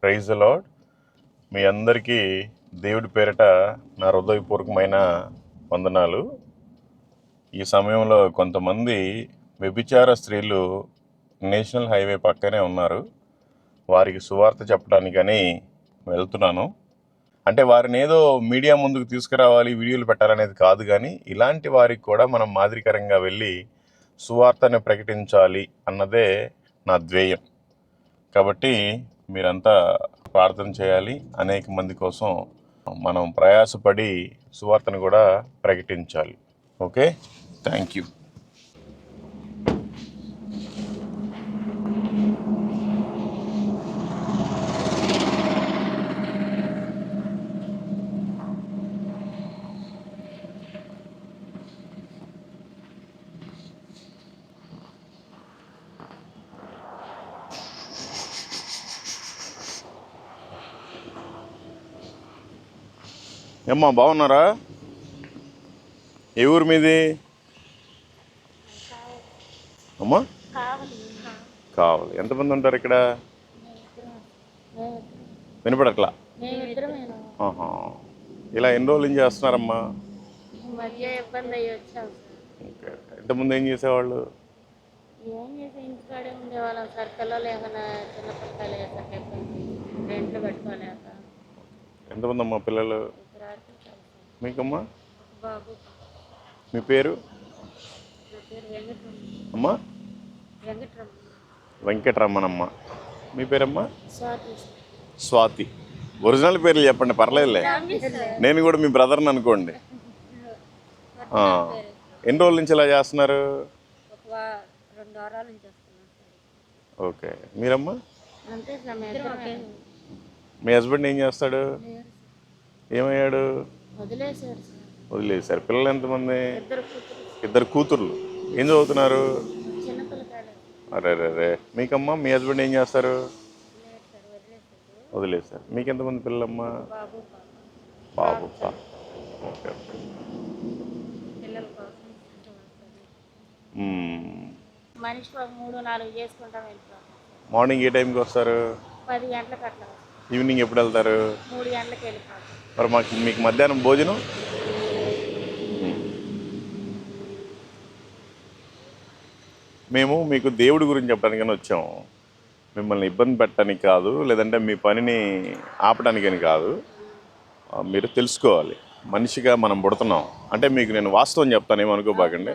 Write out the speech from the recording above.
Praise the lord. మీ అందరికీ దేవుడి పేరిట నా హృదయపూర్వకమైన వందనాలు. ఈ సమయంలో కొంతమంది వ్యభిచార స్త్రీలు నేషనల్ హైవే పక్కనే ఉన్నారు. వారికి సువార్త చెప్పడానికని వెళ్తున్నాను. అంటే వారిని ఏదో మీడియా ముందుకు తీసుకురావాలి, వీడియోలు పెట్టాలనేది కాదు, కానీ ఇలాంటి వారికి కూడా మనం మాదిరికరంగా వెళ్ళి సువార్తని ప్రకటించాలి అన్నదే నా ధ్యేయం. కాబట్టి మీరంతా ప్రార్థన చేయాలి. అనేక మంది కోసం మనం ప్రయాసపడి సువార్తను కూడా ప్రకటించాలి. Okay, thank you. ఏమ్మా, బాగున్నారా? ఏ ఊరు మీది అమ్మా? కావాలి. ఎంతమంది ఉంటారు ఇక్కడ? వినపడట్లా. ఆహా. ఇలా ఎన్ని రోజులు ఏం చేస్తున్నారమ్మా? ఓకే. ఇంతకుముందు ఏం చేసేవాళ్ళు? ఇంటికాడే ఉండేవాళ్ళం. సర్కల్లో లేకుండా చిన్న పిల్లలు రెంట్లు పెట్టుకోలేక. ఎంతమంది అమ్మా పిల్లలు మీకమ్మా? బాబు. మీ పేరు అమ్మా? వెంకటరమణమ్మ. మీ పేరమ్మా? స్వాతి. ఒరిజినల్ పేర్లు చెప్పండి, పర్లేదులే. నేను కూడా మీ బ్రదర్ని అనుకోండి. ఎన్ని రోజుల నుంచి ఇలా చేస్తున్నారు? 2 వారాల నుంచి. ఓకే. మీరమ్మా? మీ హస్బెండ్ ఏం చేస్తాడు? ఏమయ్యాడు? వదిలేశారు. పిల్లలు ఎంతమంది? 2 కూతుర్లు. ఏం చదువుతున్నారు? అరే రే. మీకమ్మా? మీ హస్బెండ్ ఏం చేస్తారు? వదిలేశారు. మీకు ఎంతమంది పిల్లలమ్మా? బాబు. ఓకే. మనిషి 3-4 చేసుకుంటాం. మార్నింగ్ ఏ టైంకి వస్తారు? 10 గంటలకు అట్లా. ఈవినింగ్ ఎప్పుడు వెళ్తారు? 3 గంటలకు వెళ్ళిపోతాం. మరి మీకు మధ్యాహ్నం భోజనం? మేము మీకు దేవుడి గురించి చెప్పడానికని వచ్చాము. మిమ్మల్ని ఇబ్బంది పెట్టడానికి కాదు, లేదంటే మీ పనిని ఆపడానికని కాదు. మీరు తెలుసుకోవాలి, మనిషిగా మనం పుడుతున్నాం. అంటే మీకు నేను వాస్తవం చెప్తాను, ఏమనుకోబాకండి.